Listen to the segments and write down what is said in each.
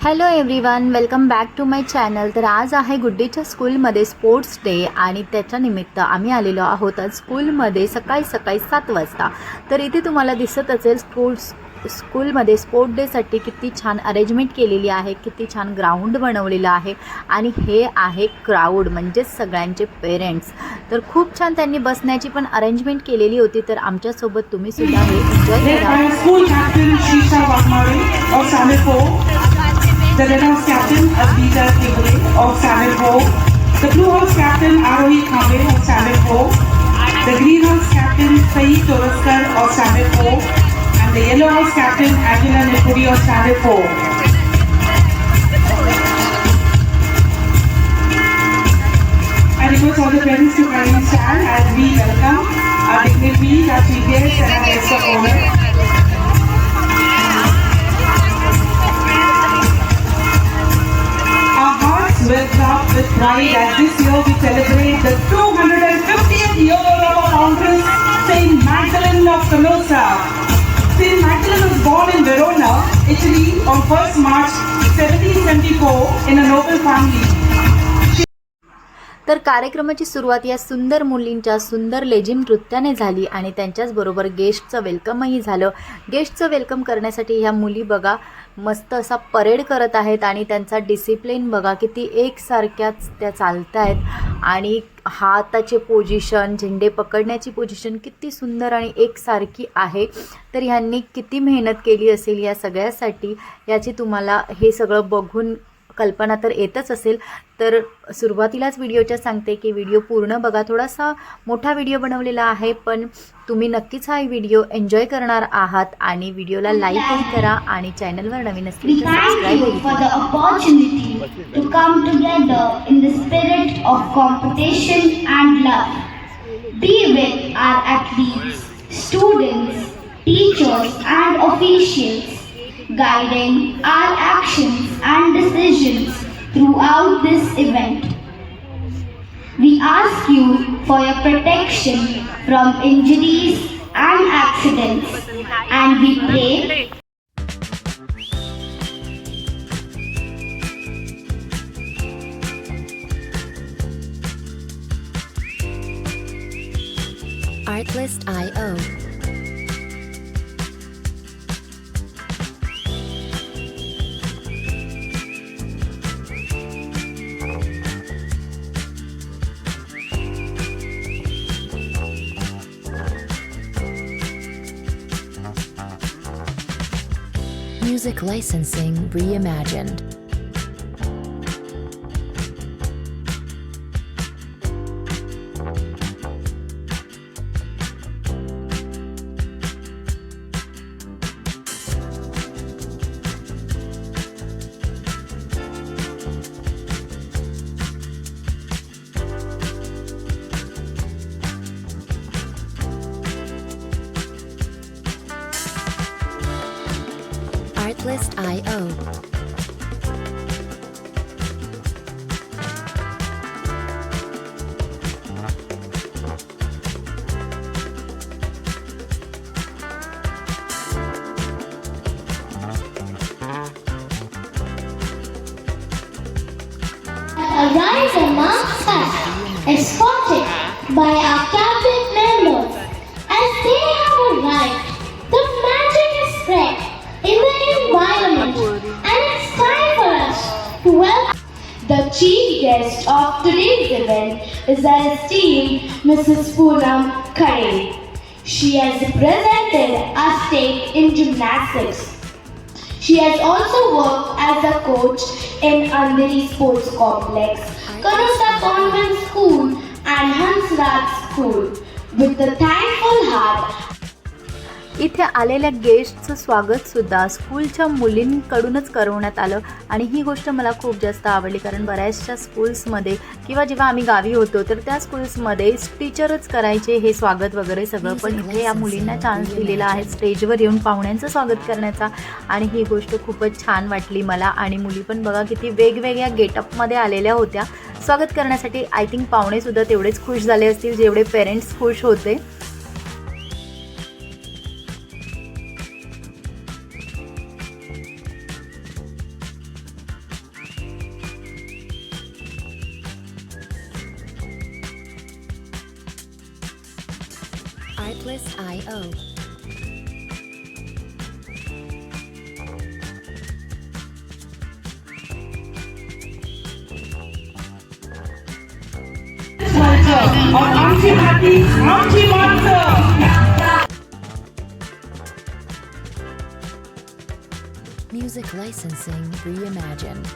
Hello everyone, welcome back to my channel. तर आज आहे गुड्डीच्या स्कूलमध्ये स्पोर्ट्स डे आणि त्याच्यानिमित्त आम्ही आलेलो आहोत आज स्कूलमध्ये सकाळी 7 वाजता। तर इथे तुम्हाला दिसत असेल स्कूलमध्ये स्पोर्ट डेसाठी किती छान अरेंजमेंट केलेली आहे, किती छान ग्राउंड बनवलेलं आहे आणि हे आहे क्राऊड म्हणजेच सगळ्यांचे पेरेंट्स। तर खूप छान त्यांनी बसण्याची पण अरेंजमेंट केलेली होती। तर आमच्यासोबत तुम्ही सुद्धा हे एन्जॉय करा। The Red House Captain Advita Kibale of Standard 4, the Blue House Captain Arohi Khambe of Standard 4, the Green House Captain Saeed Toraskar of Standard 4, and the Yellow House Captain Angela Nipudi of Standard 4. I request all the parents to kindly stand as we welcome our dignitaries, our chief guests and our guests of honor. Will clap with pride as this year we celebrate the 250th year of our foundress, Saint Magdalene of Canossa. Saint Magdalene was born in Verona, Italy on 1st March 1774 in a noble family. तर कार्यक्रमाची सुरुवात या सुंदर मुलींच्या सुंदर लेझिम नृत्याने झाली आणि त्यांच्याचबरोबर गेस्टचं वेलकमही झालं। गेस्टचं वेलकम करण्यासाठी ह्या मुली बघा मस्त असा परेड करत आहेत आणि त्यांचा डिसिप्लिन बघा किती एकसारख्याच त्या चालत आहेत आणि हाताचे पोझिशन, झेंडे पकडण्याची पोझिशन किती सुंदर आणि एकसारखी आहे। तर ह्यांनी किती मेहनत केली असेल या सगळ्यासाठी याची तुम्हाला हे सगळं बघून कल्पना तर येतच असेल। तर सुरुवातीलाच व्हिडिओच्या सांगते की व्हिडिओ पूर्ण बघा, थोडासा मोठा व्हिडिओ बनवलेला आहे पण तुम्ही नक्कीच हा व्हिडिओ एन्जॉय करणार आहात आणि व्हिडिओला लाईकही करा आणि चॅनलवर नवीन असेल तर subscribe for the opportunity to come together in the spirit of competition and love. Be with our athletes, students, teachers and officials, guiding our actions and decisions throughout this event. We ask you for your protection from injuries and accidents, and we pray Artlist.io. Music licensing reimagined. Artlist.io. arise amongst us, escorted by our cabinet members. As they have arrived, the magic is spread in the environment, and it's time for us to welcome. The chief guest of today's event is our esteemed Mrs. Poonam Khare. She has represented our state in gymnastics. She has also worked as a coach in Andheri Sports Complex, Canossa Convent School and Hansraj School. With a thankful heart, इथे आलेल्या गेस्टचं स्वागतसुद्धा स्कूलच्या मुलींकडूनच करवण्यात आलं आणि ही गोष्ट मला खूप जास्त आवडली कारण बऱ्याचशा स्कूल्समध्ये किंवा जेव्हा आम्ही गावी होतो तर त्या स्कूल्समध्ये टीचरच करायचे हे स्वागत वगैरे सगळं, पण इथे या मुलींना चान्स दिलेला आहे स्टेजवर येऊन पाहुण्यांचं स्वागत करण्याचा आणि ही गोष्ट खूपच छान वाटली मला। आणि मुली पण बघा किती वेगवेगळ्या गेटअपमध्ये आलेल्या होत्या स्वागत करण्यासाठी। आय थिंक पाहुणेसुद्धा तेवढेच खुश झाले असतील जेवढे पेरेंट्स खुश होते। Artlist.io. Or Auntie Happy, Auntie Monster. Music licensing reimagined.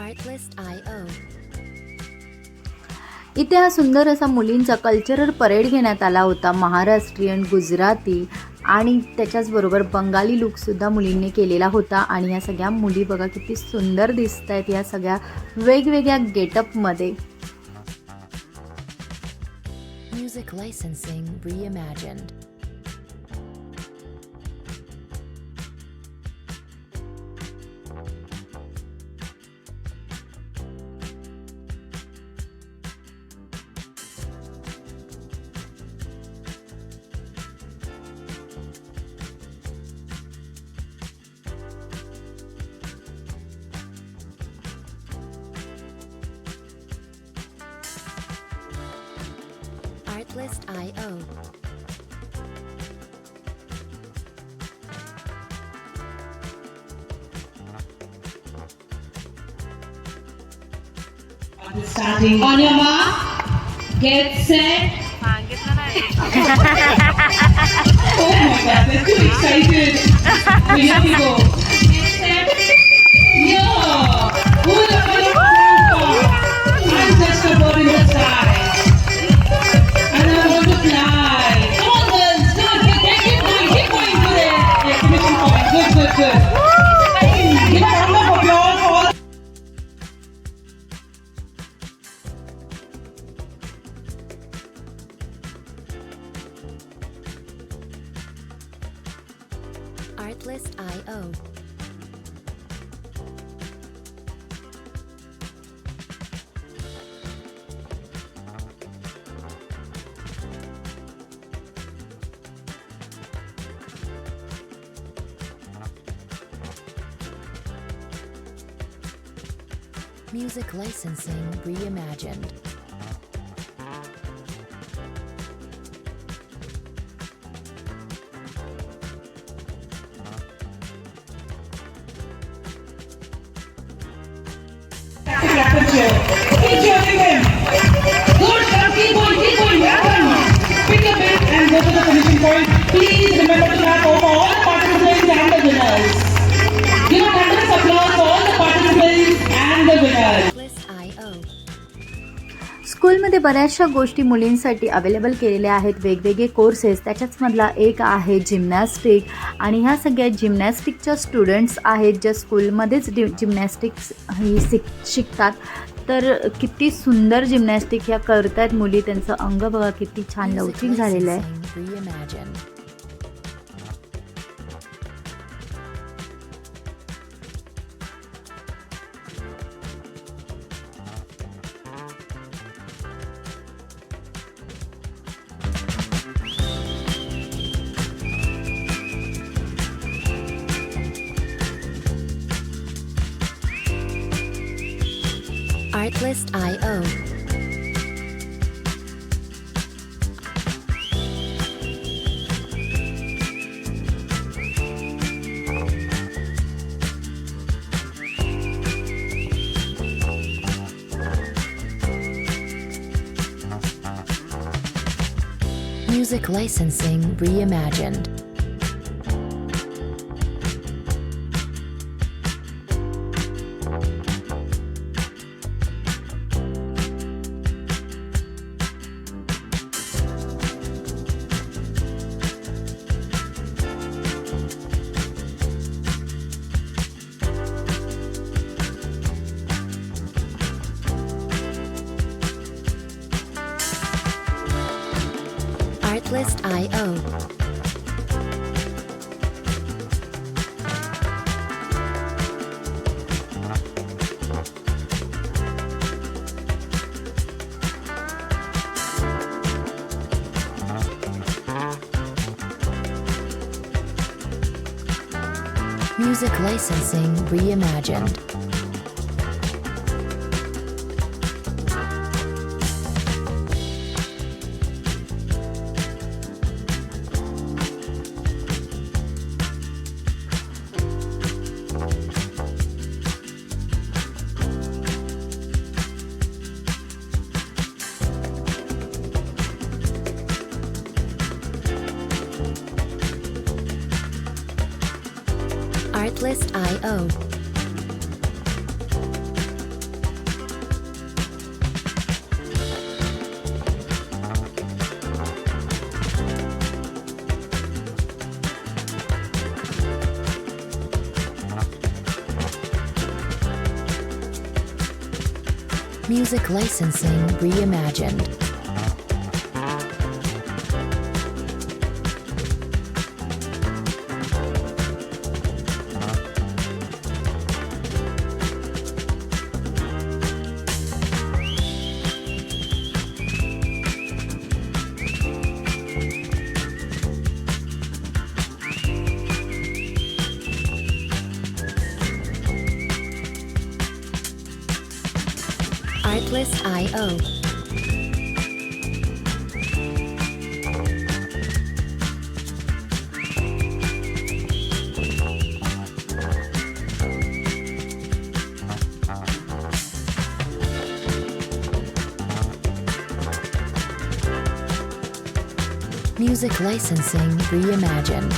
Artlist.io. इथे हा सुंदर असा मुलींचा कल्चरल परेड घेण्यात आला होता. महाराष्ट्रीयन, गुजराती आणि त्याच्याचबरोबर बंगाली लुकसुद्धा मुलींनी केलेला होता. आणि या सगळ्या मुली बघा किती सुंदर दिसत आहेत या सगळ्या वेगवेगळ्या गेटअपमध्ये. Music licensing reimagined. Artlist.io. Starting on your mark, get set. Oh my God, they're too excited. So here we go. Get set. Yeah. Who the hell is that? I'm just a bird in the sky. And I want to fly. Come on, girls. Good. Keep going. Good. Exclamation point. Good. Give a round of applause for all. Artlist.io. Music licensing reimagined. Keep cheering him. Good, keep going. Pick up it and go to the finishing point. Please remember to clap for all the participants and the winners. Give a tremendous applause for all the participants and the winners. Artlist.io. स्कूलमध्ये बऱ्याचशा गोष्टी मुलींसाठी available केलेल्या आहेत, वेगवेगळे courses. त्याच्याचमधला एक आहे gymnastic. आणि ह्या सगळ्या जिम्नॅस्टिकच्या स्टुडंट्स आहेत ज्या स्कूलमध्येच जिम्नॅस्टिक्स ही शिकतात. तर किती सुंदर जिम्नॅस्टिक ह्या करतायत मुली. त्यांचं अंग बघा किती छान लवचिक झालेलं आहे. Artlist.io. Music licensing reimagined. Music licensing reimagined. Artlist.io. Music licensing reimagined. Artlist.io. Music licensing reimagined.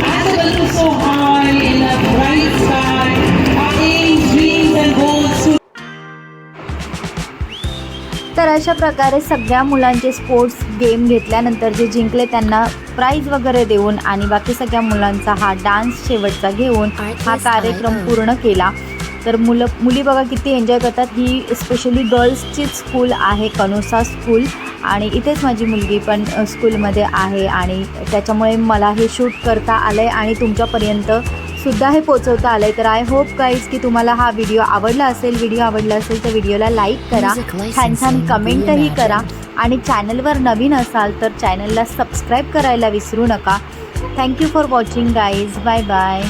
As the balloon so high in a bright sky, our aims, dreams and goals to तर अशा प्रकारे सगळ्या मुलांचे स्पोर्ट्स गेम घेतल्यानंतर जे जिंकले त्यांना prize वगैरे देऊन आणि बाकी सगळ्या मुलांचा हा डान्स शेवटचा घेऊन हा कार्यक्रम पूर्ण केला. तर मुली बघा किती एन्जॉय करतात. ही स्पेशली गर्ल्सचीच स्कूल आहे, कनोसा स्कूल, आणि इथेच माझी मुलगी पण स्कूलमध्ये आहे आणि त्याच्यामुळे मला हे शूट करता आलं आहे आणि तुमच्यापर्यंत सुद्धा हे पोचवता आलं आहे. तर आय होप गाईज की तुम्हाला हा व्हिडिओ आवडला असेल. व्हिडिओ आवडला असेल तर व्हिडिओला लाईक करा, छान छान कमेंटही करा आणि चॅनलवर नवीन असाल तर चॅनलला सबस्क्राईब करायला विसरू नका. Thank you for watching guys. Bye bye.